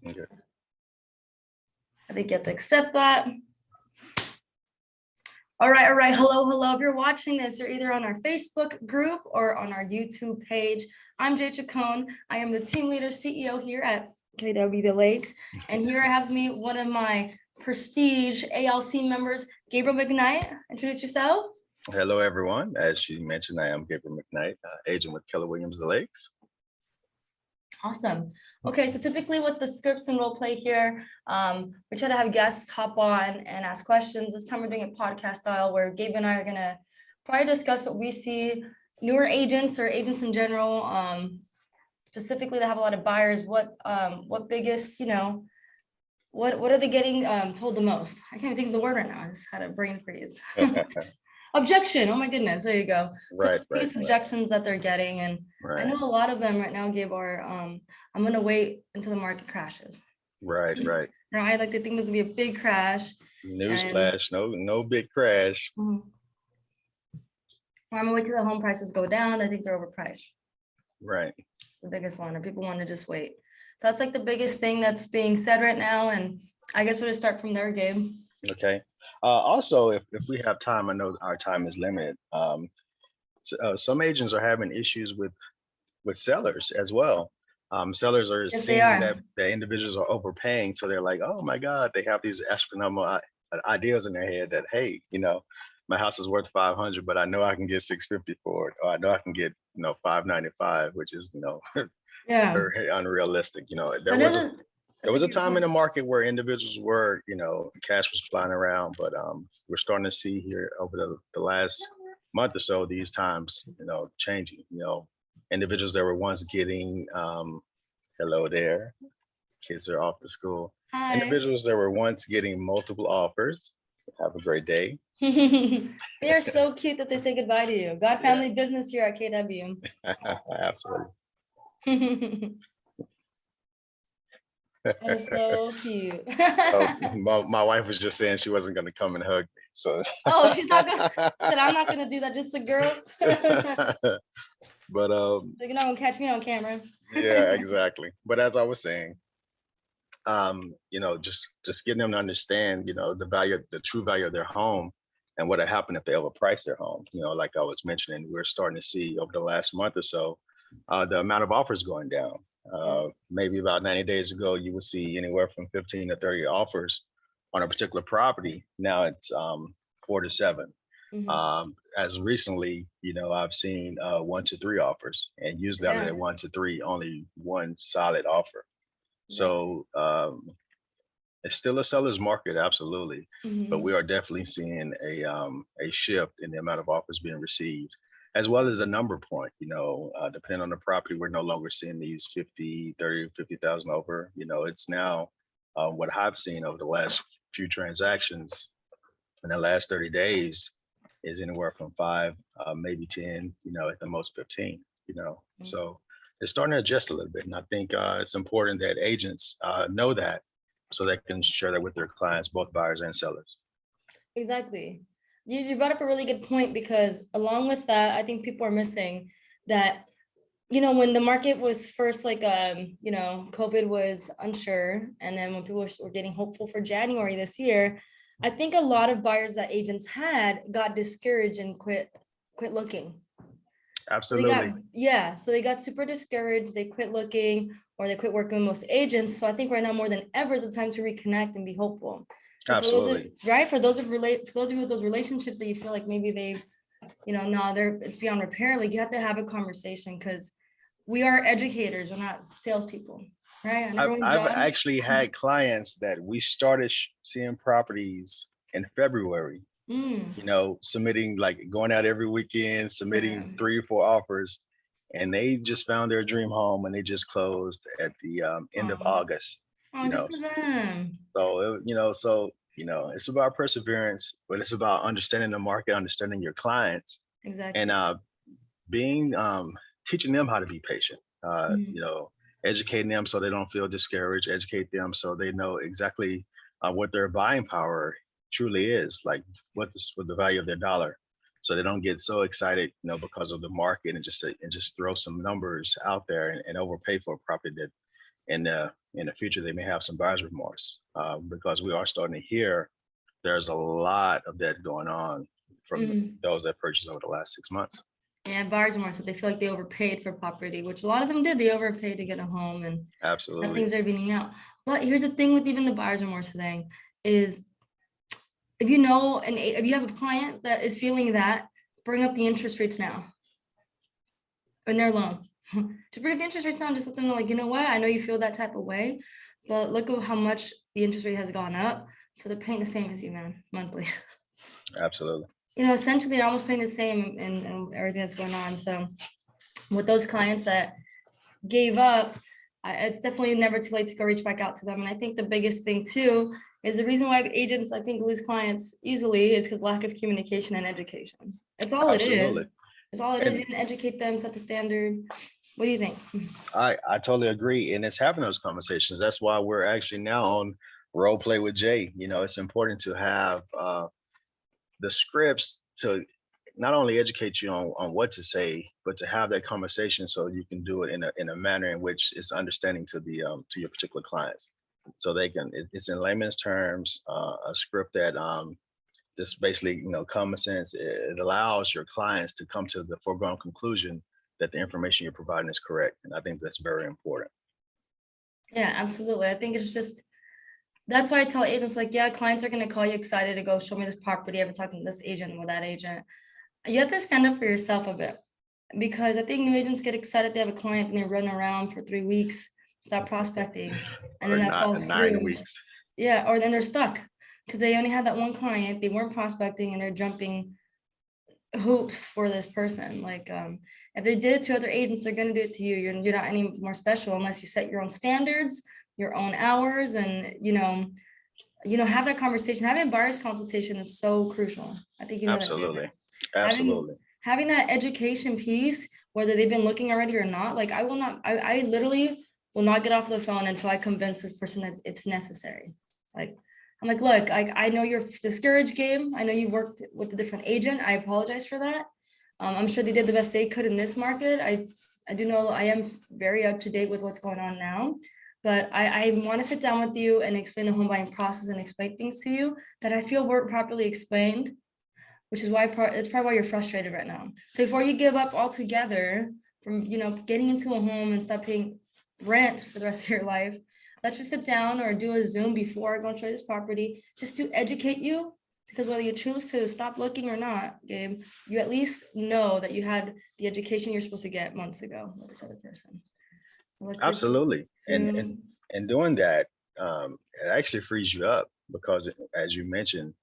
Okay. I think you have to accept that. All right. Hello. If you're watching this, you're either on our Facebook group or on our YouTube page. I'm Jay Chacon. I am the team leader CEO here at KW The Lakes. And here I have me one of my prestige ALC members, Gabriel McKnight. Introduce yourself. Hello, everyone. As you mentioned, I am Gabriel McKnight, agent with Keller Williams The Lakes. Awesome. Okay, so typically with the scripts and role play here, we try to have guests hop on and ask questions. This time we're doing it podcast style where Gabe and I are gonna probably discuss what we see newer agents or agents in general, specifically that have a lot of buyers, what biggest, what are they getting told the most? I can't even think of the word right now. I just had a brain freeze. Objection. Oh my goodness. There you go. So the biggest objections that they're getting. And I know a lot of them right now, Gabe, are I'm going to wait until the market crashes. Right. I like to think there's going to be a big crash. Newsflash, no big crash. I'm going to wait till the home prices go down. I think they're overpriced. Right. The biggest one, or people want to just wait. So that's like the biggest thing that's being said right now. And I guess we'll just start from there, Gabe. Okay. Also, if we have time, I know our time is limited. Some agents are having issues with sellers as well. Sellers are seeing that the individuals are overpaying, so they're like, "Oh my God!" They have these astronomical ideas in their head that, hey, my house is worth $500, but I know I can get $650 for it, or I know I can get $595, which is very unrealistic. There was a time in the market where individuals were, cash was flying around, but we're starting to see here over the last month or so, these times, changing. Individuals that were once getting, hello there, kids are off to school. Hi. Individuals that were once getting multiple offers. So have a great day. They are so cute that they say goodbye to you. God Family Business here at KW. Absolutely. That is so cute. My wife was just saying she wasn't going to come and hug me. So she's not gonna. Said I'm not gonna do that just to girls. But you're not gonna catch me on camera. Yeah, exactly. But as I was saying, just getting them to understand, the true value of their home and what would happen if they overprice their home. Like I was mentioning, we're starting to see over the last month or so, the amount of offers going down. Maybe about 90 days ago, you would see anywhere from 15 to 30 offers on a particular property. Now it's 4 to 7. Mm-hmm. As recently, I've seen 1 to 3 offers, and usually out of that 1 to 3, only one solid offer. So it's still a seller's market, absolutely, but we are definitely seeing a shift in the amount of offers being received, as well as a number point. Depending on the property, we're no longer seeing these 50,000 over. It's now what I've seen over the last few transactions in the last 30 days is anywhere from 5, maybe 10, at the most 15, So it's starting to adjust a little bit. And I think it's important that agents know that, so they can share that with their clients, both buyers and sellers. Exactly. You brought up a really good point, because along with that, I think people are missing that, when the market was first COVID was unsure. And then when people were getting hopeful for January this year, I think a lot of buyers that agents had got discouraged and quit looking. Absolutely. So they got super discouraged. They quit looking, or they quit working with most agents. So I think right now more than ever is the time to reconnect and be hopeful. So absolutely. For those of you with those relationships that you feel like maybe they, it's beyond repair. Like, you have to have a conversation, because we are educators. We're not salespeople. Right. I've actually had clients that we started seeing properties in February, submitting, going out every weekend, submitting 3 or 4 offers, and they just found their dream home, and they just closed at the end of August. So it's about perseverance, but it's about understanding the market, understanding your clients, exactly, and teaching them how to be patient. Educating them so they don't feel discouraged, educate them so they know exactly what their buying power truly is, like what the value of their dollar, so they don't get so excited, because of the market, and just throw some numbers out there and overpay for a property that in the future they may have some buyer's remorse, because we are starting to hear there's a lot of that going on from those that purchased over the last 6 months. Yeah, buyer's remorse, so they feel like they overpaid for property, which a lot of them did. They overpaid to get a home, and Absolutely. things are beating out. But here's the thing with even the buyer's remorse thing is, if you know, and if you have a client that is feeling that, bring up the interest rates now in their loan. To bring up the interest rates down, just let them know, like, you know what, I know you feel that type of way, but look at how much the interest rate has gone up. So they're paying the same as you, man, monthly. Absolutely. You know, essentially they're almost paying the same in everything that's going on. So with those clients that gave up, it's definitely never too late to go reach back out to them. And I think the biggest thing too is the reason why agents, I think, lose clients easily is because lack of communication and education. It's all Absolutely. it is. It's all it is. You didn't educate them, set the standard. What do you think? I totally agree. And it's having those conversations. That's why we're actually now on Role Play with Jay. You know, it's important to have the scripts to not only educate you on what to say, but to have that conversation so you can do it in a manner in which is understanding to the to your particular clients. So they can, it's in layman's terms, a script that just basically, you know, common sense. It allows your clients to come to the foregone conclusion that the information you're providing is correct. And I think that's very important. Yeah, absolutely. I think it's just, that's why I tell agents, like, yeah, clients are going to call you excited to go show me this property. I've been talking to this agent or that agent. You have to stand up for yourself a bit, because I think new agents get excited they have a client and they run around for 3 weeks, stop prospecting, and then that falls through. 9 weeks. Yeah, or then they're stuck because they only had that one client, they weren't prospecting, and they're jumping hoops for this person. Like, if they did it to other agents, they're going to do it to you. You're not any more special unless you set your own standards, your own hours, and you know, have that conversation. Having a buyer's consultation is so crucial. I think you know Absolutely. that. Absolutely. Having that education piece, whether they've been looking already or not, like I literally will not get off the phone until I convince this person that it's necessary. Like, I'm like, look, I know you're discouraged, Gabe. I know you worked with a different agent. I apologize for that. I'm sure they did the best they could in this market. I do know I am very up to date with what's going on now, but I want to sit down with you and explain the home buying process and explain things to you that I feel weren't properly explained, which is why it's probably why you're frustrated right now. So before you give up altogether from, getting into a home and stop paying rent for the rest of your life, let's just sit down or do a Zoom before I go and show this property, just to educate you. Because whether you choose to stop looking or not, Gabe, you at least know that you had the education you're supposed to get months ago with this other person. Absolutely. And doing that, it actually frees you up because, as you mentioned,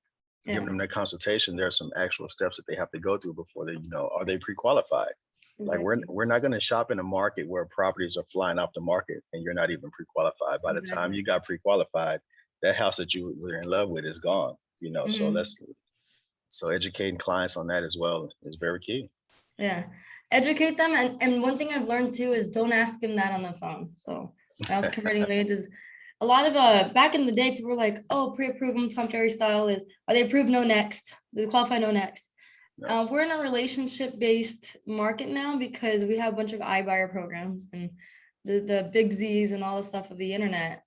giving them that consultation, there are some actual steps that they have to go through before they, are they pre-qualified? Exactly. Like we're not going to shop in a market where properties are flying off the market and you're not even pre-qualified. By the time you got pre-qualified, that house that you were in love with is gone. So educating clients on that as well is very key. Yeah, educate them. And one thing I've learned too is don't ask them that on the phone. So I was converting leads is a lot of back in the day, people were like, oh, pre-approved Tom Ferry style is, are they approved? No next. Do they qualify? No next. No. We're in a relationship-based market now because we have a bunch of iBuyer programs and the big Z's and all the stuff of the internet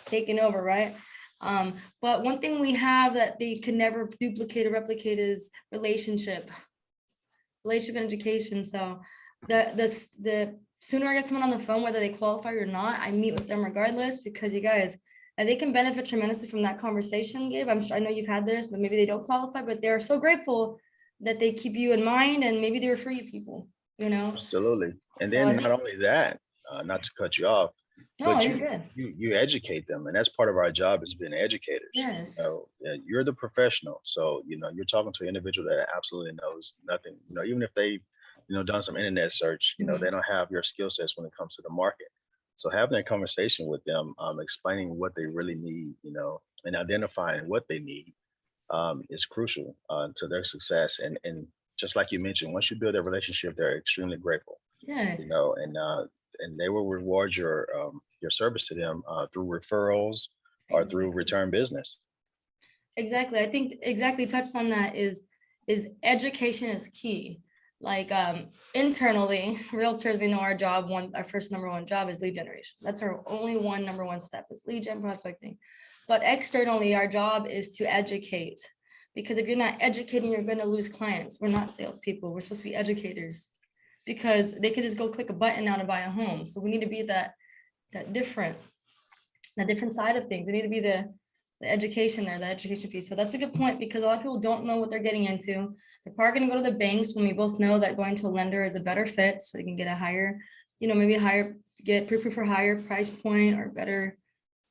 taking over, right? But one thing we have that they can never duplicate or replicate is relationship and education. So the sooner I get someone on the phone, whether they qualify or not, I meet with them regardless, because you guys, and they can benefit tremendously from that conversation, Gabe. I know you've had this, but maybe they don't qualify, but they're so grateful that they keep you in mind and maybe they refer you people, Absolutely. And so then not only that, not to cut you off, but you educate them, and that's part of our job as being educators. Yes. You're the professional, so you're talking to an individual that absolutely knows nothing. Even if they done some internet search, they don't have your skill sets when it comes to the market. So having a conversation with them, explaining what they really need, and identifying what they need, is crucial to their success. And just like you mentioned, once you build a relationship, they're extremely grateful. Yeah. And they will reward your service to them through referrals or through return business. Exactly. I think exactly touched on that is education is key. Like internally, realtors, we know our job, our first number one job is lead generation. That's our only number one step is lead gen prospecting. But externally, our job is to educate. Because if you're not educating, you're going to lose clients. We're not salespeople. We're supposed to be educators, because they could just go click a button now to buy a home. So we need to be that different side of things. We need to be the education there, the education piece. So that's a good point, because a lot of people don't know what they're getting into. They're probably going to go to the banks when we both know that going to a lender is a better fit, so they can get a higher, maybe get pre-approved for higher price point or better,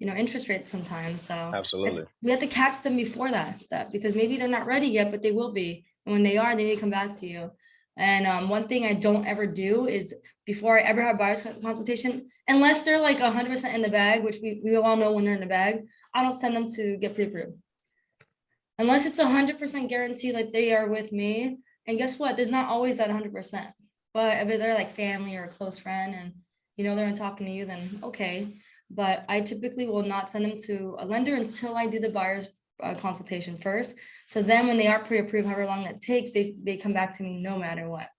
interest rate sometimes. So Absolutely. we have to catch them before that step, because maybe they're not ready yet, but they will be. And when they are, they need to come back to you. And one thing I don't ever do is, before I ever have buyer's consultation, unless they're like 100% in the bag, which we all know when they're in the bag, I don't send them to get pre-approved. Unless it's 100% guarantee like they are with me. And guess what? There's not always that 100%. But if they're like family or a close friend and they're not talking to you, then okay. But I typically will not send them to a lender until I do the buyer's consultation first. So then when they are pre-approved, however long that takes, they come back to me no matter what.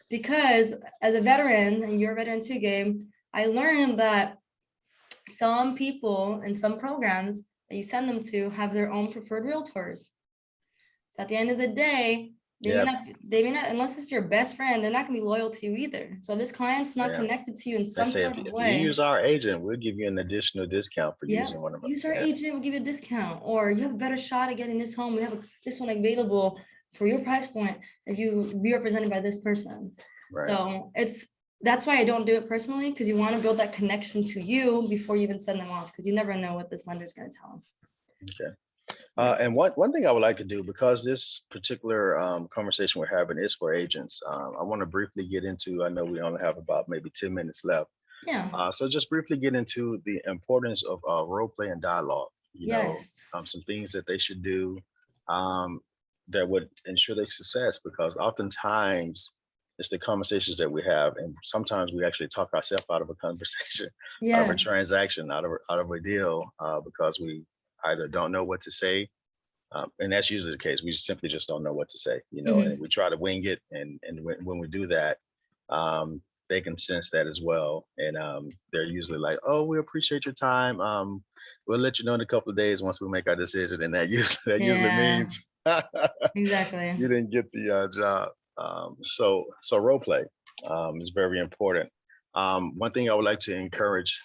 Because as a veteran, and you're a veteran too, Gabe, I learned that some people in some programs that you send them to have their own preferred realtors. So at the end of the day, they may not, unless it's your best friend, they're not gonna be loyal to you either. So this client's not connected to you in some sort of way. If you use our agent, we'll give you an additional discount for using one of us. Use our agent, we'll give you a discount, or you have a better shot at getting this home. We have this one available for your price point if you be represented by this person. Right. So that's why I don't do it personally, because you want to build that connection to you before you even send them off, because you never know what this lender is going to tell them. Okay. And one thing I would like to do, because this particular conversation we're having is for agents, I want to briefly get into, I know we only have about maybe 10 minutes left. Yeah. So just briefly get into the importance of role play and dialogue. Some things that they should do that would ensure their success, because oftentimes it's the conversations that we have, and sometimes we actually talk ourselves out of a conversation, out of a transaction, out of a deal, because we either don't know what to say, and that's usually the case. We simply just don't know what to say, and we try to wing it, and when we do that, they can sense that as well, and they're usually like, "Oh, we appreciate your time. We'll let you know in a couple of days once we make our decision," and that usually means exactly you didn't get the job. So role play is very important. One thing I would like to encourage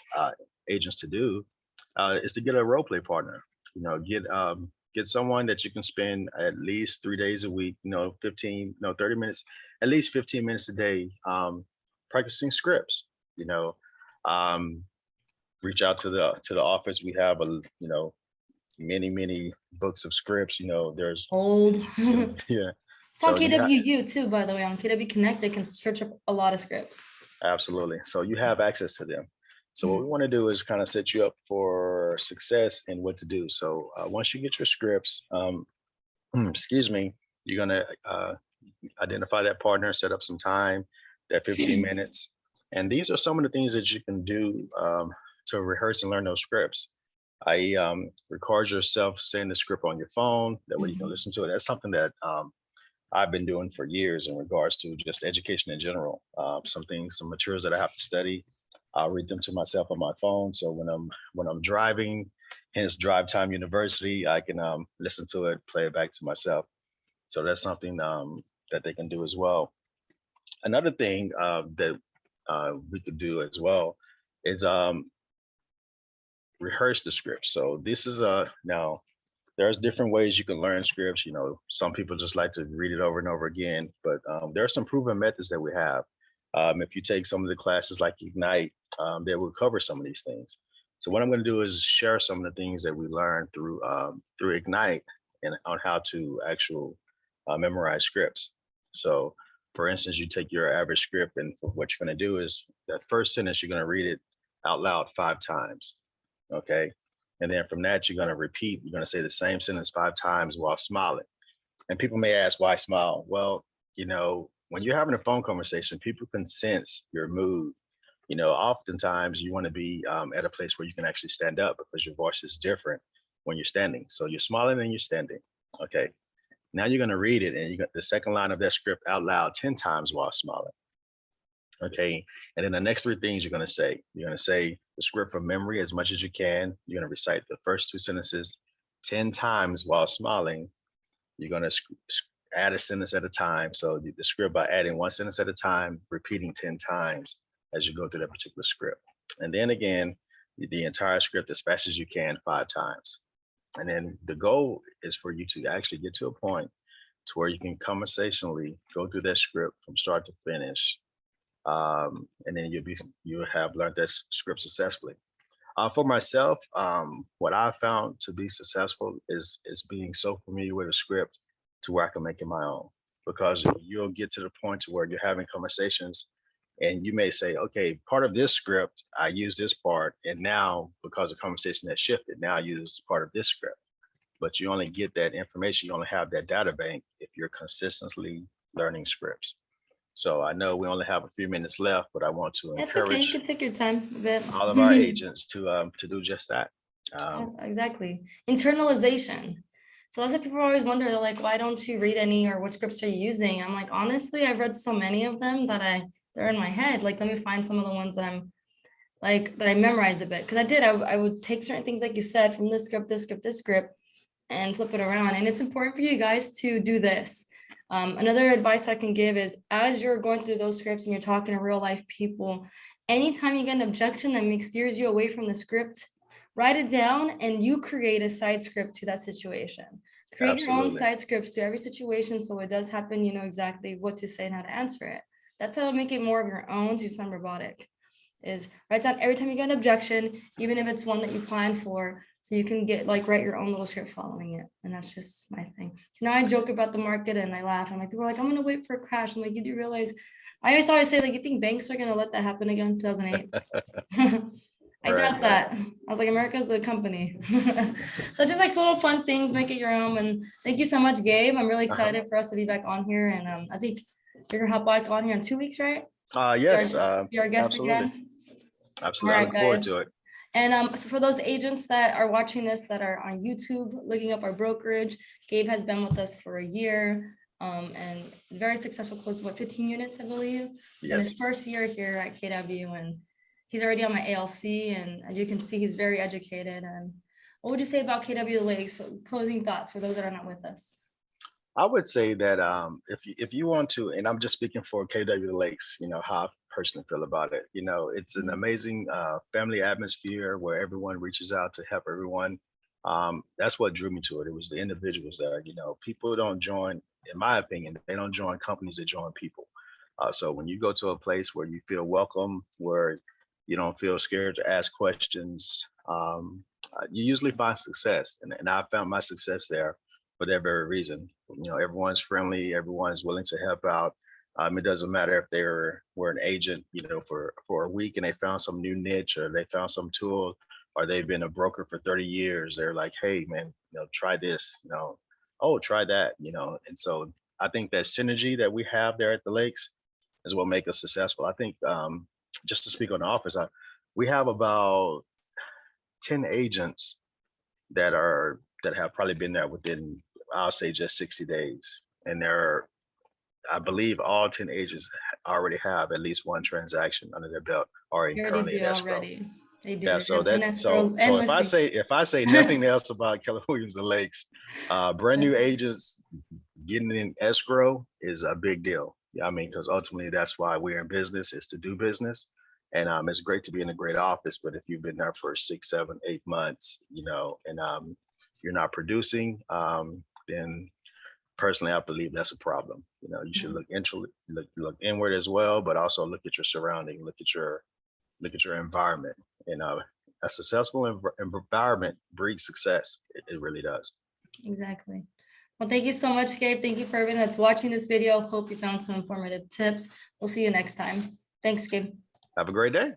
agents to do is to get a role play partner. Get someone that you can spend at least 3 days a week, 30 minutes, at least 15 minutes a day, practicing scripts. Reach out to the office. We have many books of scripts. There's old. Yeah. It's on KWU too, by the way. On KW Connect, they can search up a lot of scripts. Absolutely. So you have access to them. So what we want to do is kind of set you up for success and what to do. So once you get your scripts, excuse me, you're going to identify that partner, set up some time, that 15 minutes. And these are some of the things that you can do to rehearse and learn those scripts. Record yourself saying the script on your phone. That way you can listen to it. That's something that I've been doing for years in regards to just education in general. Some materials that I have to study, I'll read them to myself on my phone. So when I'm driving, hence Drive Time University, I can listen to it, play it back to myself. So that's something that they can do as well. Another thing that we could do as well is rehearse the script. So this is now there's different ways you can learn scripts. Some people just like to read it over and over again, but there are some proven methods that we have. If you take some of the classes like McKnight, they will cover some of these things. So what I'm going to do is share some of the things that we learned through McKnight and on how to memorize scripts. So for instance, you take your average script, and what you're going to do is that first sentence, you're going to read it out loud 5 times. Okay. And then from that, you're going to repeat. You're going to say the same sentence 5 times while smiling. And people may ask, why smile? Well, when you're having a phone conversation, people can sense your mood. Oftentimes you want to be at a place where you can actually stand up, because your voice is different when you're standing. So you're smiling and you're standing. Okay. Now you're going to read it, and you got the second line of that script out loud 10 times while smiling. Okay. And then the next three things you're going to say. You're going to say the script from memory as much as you can. You're going to recite the first two sentences 10 times while smiling. You're going to add a sentence at a time. So the script by adding one sentence at a time, repeating 10 times as you go through that particular script. And then again, the entire script as fast as you can 5 times. And then the goal is for you to actually get to a point to where you can conversationally go through that script from start to finish. And then you'll have learned that script successfully. For myself, what I found to be successful is being so familiar with a script to where I can make it my own. Because you'll get to the point to where you're having conversations, and you may say, okay, part of this script, I use this part, and now because the conversation has shifted, now I use part of this script. But you only get that information, you only have that data bank if you're consistently learning scripts. So I know we only have a few minutes left, but I want to encourage you can take your time a bit. all of our agents to do just that. Exactly. Internalization. So that's what people always wonder, they're like, why don't you read any, or what scripts are you using? I'm like, honestly, I've read so many of them that they're in my head. Like, let me find some of the ones that I'm like, that I memorized a bit. Cause I would take certain things, like you said, from this script, and flip it around. And it's important for you guys to do this. Another advice I can give is, as you're going through those scripts and you're talking to real life people, anytime you get an objection that steers you away from the script, write it down and you create a side script to that situation. Create your own side scripts to every situation. So it does happen, you know exactly what to say and how to answer it. That's how to make it more of your own, to sound robotic, is write down every time you get an objection, even if it's one that you plan for, so you can write your own little script following it. And that's just my thing. Now I joke about the market and I laugh. I'm like, people are like, I'm gonna wait for a crash. I'm like, you do realize, I always say, like, you think banks are gonna let that happen again, 2008? I doubt that. I was like, America's a company. So just like little fun things, make it your own. And thank you so much, Gabe. I'm really excited for us to be back on here. And I think you're gonna hop back on here in 2 weeks, right? Yes. You're our guest absolutely. again. Absolutely. I look forward to it. And so for those agents that are watching this, that are on YouTube, looking up our brokerage, Gabe has been with us for a year, and very successful, closed 15 units, I believe, in his first year here at KW. And he's already on my ALC, and as you can see, he's very educated. And what would you say about KW the Lakes? So closing thoughts for those that are not with us. I would say that if you want to, and I'm just speaking for KW the Lakes, you know, how I personally feel about it. You know, it's an amazing family atmosphere where everyone reaches out to help everyone. That's what drew me to it. It was the individuals there. You know, people don't join, in my opinion, they don't join companies, they join people. So when you go to a place where you feel welcome, where you don't feel scared to ask questions, you usually find success. And I found my success there for that very reason. You know, everyone's friendly, everyone's willing to help out. It doesn't matter if were an agent, you know, for a week and they found some new niche, or they found some tool, or they've been a broker for 30 years. They're like, hey man, you know, try this, you know, oh, try that, you know. And so I think that synergy that we have there at the Lakes is what makes us successful. I think just to speak on the office, we have about 10 agents that have probably been there within, I'll say, just 60 days. And I believe all 10 agents already have at least one transaction under their belt, or currently in escrow. They do. Yeah, so if I say nothing else about Keller Williams the Lakes, brand new agents getting in escrow is a big deal. Yeah, I mean, because ultimately that's why we're in business, is to do business. And it's great to be in a great office, but if you've been there for 6, 7, 8 months, you know, and you're not producing, then personally, I believe that's a problem. You know, you should look inward as well, but also look at your surrounding, look at your environment. And a successful environment breeds success. It really does. Exactly. Well, thank you so much, Gabe. Thank you for everyone that's watching this video. Hope you found some informative tips. We'll see you next time. Thanks, Gabe. Have a great day.